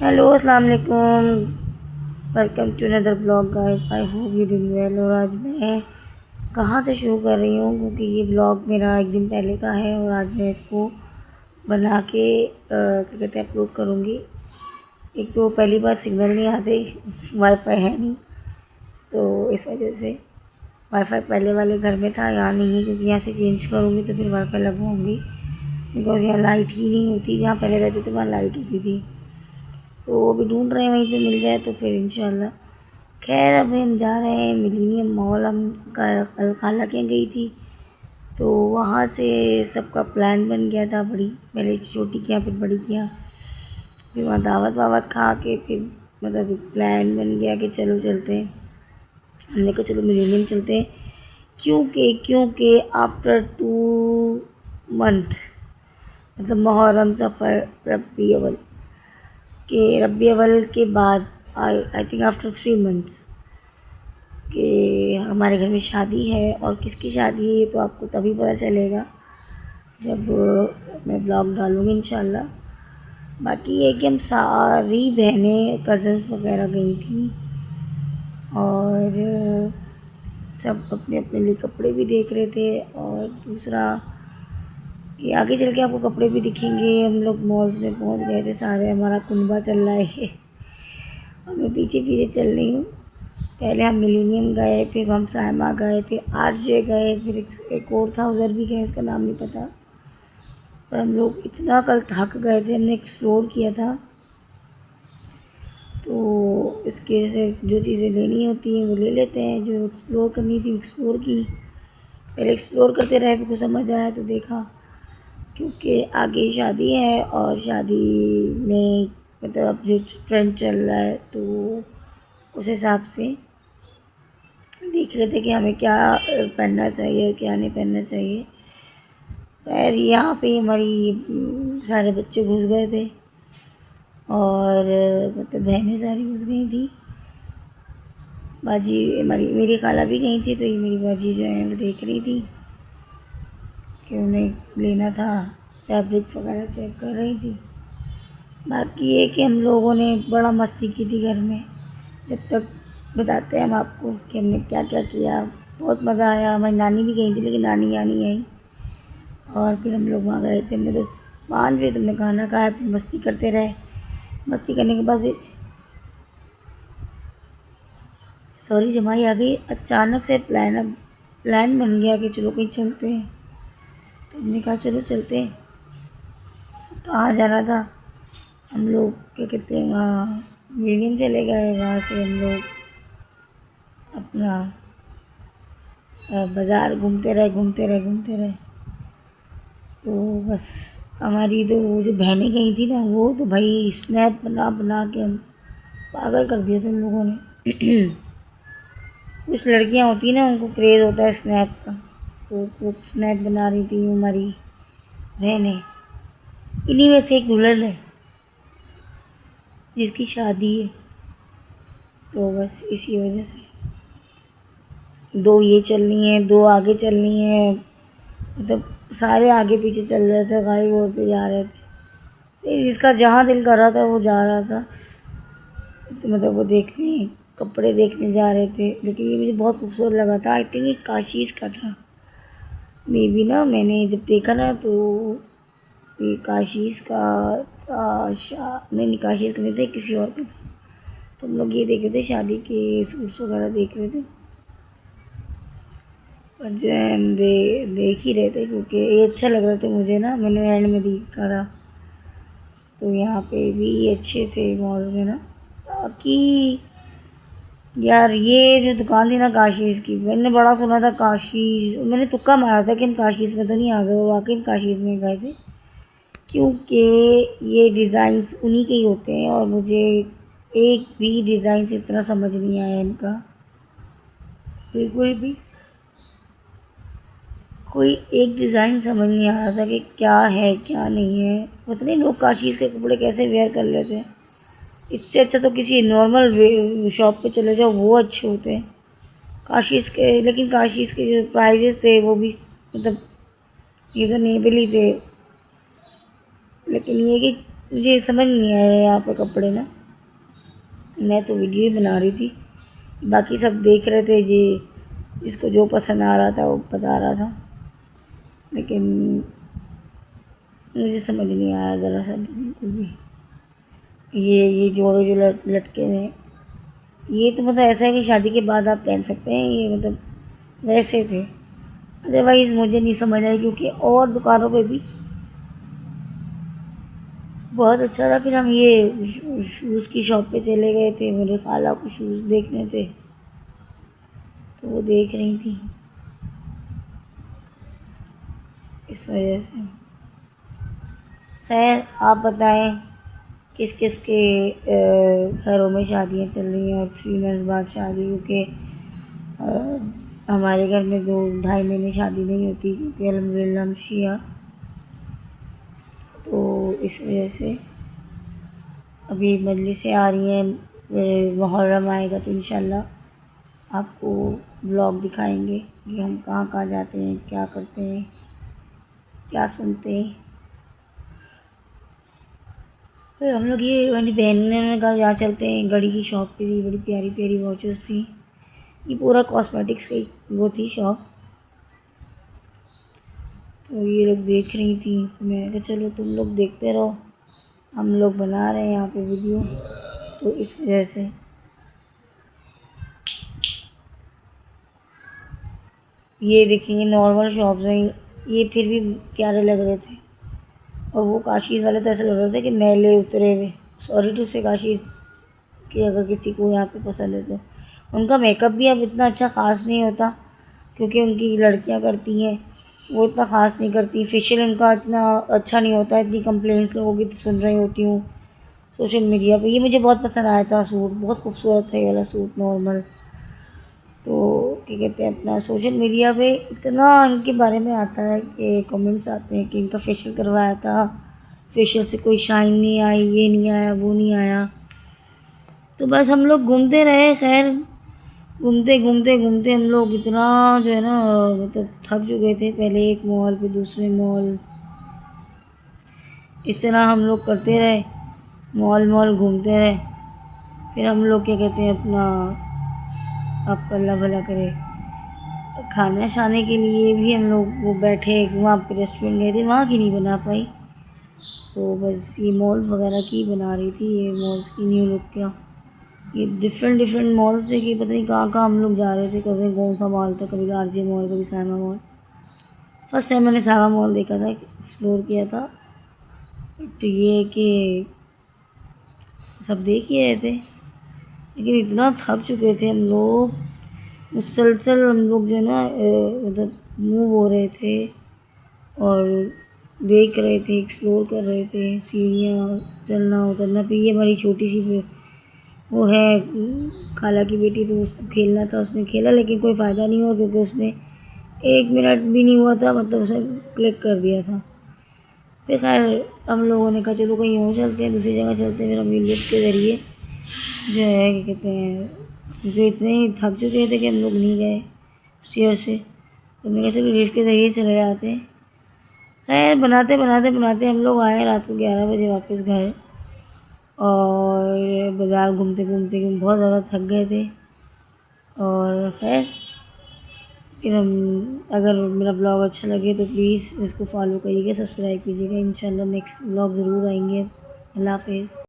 Hello अस्सलाम वालेकुम। Welcome to another blog guys. I hope you doing well. और आज मैं कहाँ से शुरू कर रही हूँ क्योंकि ये ब्लॉग मेरा एक दिन पहले का है और आज मैं इसको बना के क्या कहते हैं अपलोड करूँगी। एक तो पहली बात सिग्नल नहीं आते, वाईफाई है नहीं, तो इस वजह से वाईफाई पहले वाले घर में था, यहाँ नहीं है क्योंकि यहाँ से चेंज करूँगी तो फिर वाईफाई लगवाऊँगी बिकॉज़ यहाँ लाइट ही नहीं होती। जहाँ पहले रहते थे वहाँ लाइट होती थी। सो अभी ढूंढ रहे हैं वहीं पे मिल जाए तो फिर इंशाल्लाह। खैर अभी हम जा रहे हैं मिलीनियम मॉल। हम कल खाला के गई थी तो वहाँ से सबका प्लान बन गया था। बड़ी पहले छोटी किया फिर बड़ी किया, फिर वहाँ दावत वावत खा के फिर मतलब प्लान बन गया कि चलो चलते हैं। हमने कहा चलो मिलीनियम चलते हैं क्योंकि आफ्टर 2 मंथ मतलब मुहर्रम सफ़र रबी अव्वल के बाद आई थिंक आफ्टर 3 मंथ्स कि हमारे घर में शादी है। और किसकी शादी है ये तो आपको तभी पता चलेगा जब मैं ब्लॉग डालूँगी इंशाल्लाह। बाकी ये कि हम सारी बहनें कज़न्स वगैरह गई थी और सब अपने अपने लिए कपड़े भी देख रहे थे। और दूसरा कि आगे चल के आपको कपड़े भी दिखेंगे। हम लोग मॉल्स में पहुंच गए थे सारे, हमारा कुनबा चल रहा है और मैं पीछे पीछे चल रही हूँ। पहले हम मिलीनियम गए, फिर हम साइमा गए, फिर आरजे गए, फिर एक और था उधर भी गए, उसका नाम नहीं पता। पर हम लोग इतना कल थक गए थे, हमने एक्सप्लोर किया था तो इसके से जो चीज़ें लेनी होती हैं वो ले लेते हैं। जो एक्सप्लोर करनी थी एक्सप्लोर की, पहले एक्सप्लोर करते रहे, फिर कुछ समझ आया तो देखा क्योंकि आगे शादी है और शादी में मतलब अब जो ट्रेंड चल रहा है तो उस हिसाब से देख रहे थे कि हमें क्या पहनना चाहिए और क्या नहीं पहनना चाहिए। खैर यहाँ पे हमारी सारे बच्चे घुस गए थे और मतलब बहनें सारी घुस गई थी। बाजी मेरी खाला भी गई थी तो ये मेरी बाजी जो है वो देख रही थी कि उन्हें लेना था, फैब्रिक वगैरह चेक कर रही थी। बाकी ये कि हम लोगों ने बड़ा मस्ती की थी घर में। जब तक बताते हैं हम आपको कि हमने क्या क्या किया। बहुत मज़ा आया। हमारी नानी भी गई थी लेकिन नानी यहाँ नहीं आई और फिर हम लोग वहाँ गए थे। हमने तो 5 बजे तुमने खाना खाया, फिर मस्ती करते रहे। मस्ती करने के बाद फिर सॉरी जमाई आ गई। अचानक से प्लान बन गया कि चलो कहीं चलते हैं, तो हमने कहा चलो चलते हैं। कहाँ जाना था? हम लोग क्या कहते हैं वहाँ मिलीनियम चले गए। वहाँ से हम लोग अपना बाज़ार घूमते रहे। तो बस हमारी तो वो जो बहनें गई थी ना वो तो भाई स्नैप बना बना के हम पागल कर दिया था उन लोगों ने। कुछ लड़कियां होती ना उनको क्रेज़ होता है स्नैप का, तो वो स्नैप बना रही थी हमारी बहनें। इन्हीं में से एक दुल्हन है जिसकी शादी है, तो बस इसी वजह से 2 ये चलनी है, 2 आगे चलनी है। मतलब सारे आगे पीछे चल रहे थे, गायब होते जा रहे थे। फिर जिसका जहाँ दिल कर रहा था वो जा रहा था। मतलब वो देखने कपड़े देखने जा रहे थे। लेकिन ये मुझे बहुत खूबसूरत लगा था। आई थिंक ये काशीज़ का था मे बी ना। मैंने जब देखा ना तो ये काशीज़ का था। नहीं काशीज़ का नहीं था, किसी और का था। तो हम लोग ये देख रहे थे, शादी के सूट्स वगैरह देख रहे थे। और जो है हम देख ही रहे थे क्योंकि ये अच्छा लग रहा था मुझे ना। मैंने एंड में देखा था तो यहाँ पे भी अच्छे थे मॉल में ना। बाकी यार ये जो दुकान थी ना काशीज़ की, मैंने बड़ा सुना था काशीज़। मैंने तुक्का मारा था कि हम काशीज़ में तो नहीं आ गए, वो वाकई हम काशीज़ में गए थे क्योंकि ये डिज़ाइंस उन्हीं के ही होते हैं और मुझे एक भी डिज़ाइन से इतना समझ नहीं आया इनका, बिल्कुल भी कोई एक डिज़ाइन समझ नहीं आ रहा था कि क्या है क्या नहीं है। पता नहीं लोग काशीज़ के कपड़े कैसे वेयर कर लेते हैं। इससे अच्छा तो किसी नॉर्मल शॉप पे चले जाओ, वो अच्छे होते हैं काशीज़ के। लेकिन काशीज़ के जो प्राइजेस थे वो भी मतलब रीज़नेबल ही थे। लेकिन ये कि मुझे समझ नहीं आया यहाँ पे कपड़े ना, मैं तो वीडियो ही बना रही थी, बाकी सब देख रहे थे जी, जिसको जो पसंद आ रहा था वो बता रहा था, लेकिन मुझे समझ नहीं आया ज़रा सा भी, बिल्कुल भी। ये जोड़े जो लटके हुए हैं, ये तो मतलब ऐसा है कि शादी के बाद आप पहन सकते हैं, ये मतलब वैसे थे। अदरवाइज़ मुझे नहीं समझ आई, क्योंकि और दुकानों पे भी बहुत अच्छा था। फिर हम ये शूज़ की शॉप पे चले गए थे, मेरे खाला को शूज़ देखने थे, तो वो देख रही थी, इस वजह से। खैर आप बताएं, किस किस के घरों में शादियां चल रही हैं और 3 मंथ्स बाद शादी, क्योंकि हमारे घर में 2-2.5 महीने शादी नहीं होती, क्योंकि अल्हम्दुलिल्लाह हम शिया, तो इस वजह से अभी मजलिसें आ रही हैं, मुहर्रम आएगा तो इंशाल्लाह आपको ब्लॉग दिखाएंगे कि हम कहाँ कहाँ जाते हैं, क्या करते हैं, क्या सुनते हैं। फिर हम लोग ये मेरी बहन ने कहा यहाँ चलते हैं, घड़ी की शॉप पे थी, बड़ी प्यारी प्यारी वॉचेस थी, ये पूरा कॉस्मेटिक्स की वो थी शॉप, तो ये लोग देख रही थी, तो मैं कहा चलो तुम लोग देखते रहो, हम लोग बना रहे हैं यहाँ पे वीडियो, तो इस वजह से। ये देखिए नॉर्मल शॉप्स हैं, ये फिर भी प्यारे लग रहे थे, और वो काशीज़ वाले तो ऐसे लग रहे थे कि मैले उतरे हुए, सॉरी टू से काशीज़ कि अगर किसी को यहाँ पे पसंद है तो। उनका मेकअप भी अब इतना अच्छा ख़ास नहीं होता, क्योंकि उनकी लड़कियाँ करती हैं, वो इतना ख़ास नहीं करती, फेशियल उनका इतना अच्छा नहीं होता, इतनी कंप्लेंट्स लोगों की सुन रही होती हूँ सोशल मीडिया पे। ये मुझे बहुत पसंद आया था सूट, बहुत खूबसूरत था ये वाला सूट नॉर्मल। तो क्या कहते हैं, अपना सोशल मीडिया पे इतना इनके बारे में आता है कि कमेंट्स आते हैं कि इनका फेशियल करवाया था, फेशियल से कोई शाइन नहीं आई, ये नहीं आया, वो नहीं आया। तो बस हम लोग घूमते रहे, खैर घूमते घूमते घूमते हम लोग इतना जो है ना मतलब थक चुके थे, पहले एक मॉल फिर दूसरे मॉल, इस तरह हम लोग करते रहे, मॉल मॉल घूमते रहे। फिर हम लोग क्या कहते हैं अपना, आपका अल्लाह भला करे, खाना खाने के लिए भी हम लोग वो बैठे वहाँ पे रेस्टोरेंट गए थे, वहाँ की नहीं बना पाई, तो बस ये मॉल वगैरह की बना रही थी, ये मॉल्स की न्यू लुक का, ये डिफरेंट डिफरेंट मॉल्स से कि पता नहीं कहाँ कहाँ हम लोग जा रहे थे, कभी कौन सा मॉल था, कभी आरजे मॉल, कभी सामा मॉल। फर्स्ट टाइम मैंने सामा मॉल देखा था, एक्सप्लोर किया था, तो ये कि सब देख ही रहे थे, लेकिन इतना थक चुके थे हम लोग, मुसलसल हम लोग जो है ना मतलब मूव हो रहे थे और देख रहे थे, एक्सप्लोर कर रहे थे, सीढ़ियाँ चलना उतरना। फिर ये हमारी छोटी सी वो है खाला की बेटी, तो उसको खेलना था, उसने खेला लेकिन कोई फ़ायदा नहीं हुआ, क्योंकि उसने 1 मिनट भी नहीं हुआ था, मतलब उसने क्लिक कर दिया था। फिर खैर हम लोगों ने कहा चलो कहीं और चलते हैं, दूसरी जगह चलते हैं। फिर हम लिफ्ट के ज़रिए जो है क्या कहते हैं, क्योंकि इतने ही थक चुके थे कि हम लोग नहीं गए स्टेयर से, तो हमने कहा चलो लिफ्ट के ज़रिए चले जाते हैं। खैर बनाते बनाते बनाते हम लोग आए रात को 11 बजे वापस घर, और बाज़ार घूमते घूमते बहुत ज़्यादा थक गए थे। और खैर फिर हम, अगर मेरा ब्लॉग अच्छा लगे तो प्लीज़ इसको फॉलो करिएगा, सब्सक्राइब कीजिएगा, इंशाल्लाह नेक्स्ट ब्लॉग ज़रूर आएंगे। अल्लाह हाफ़िज़।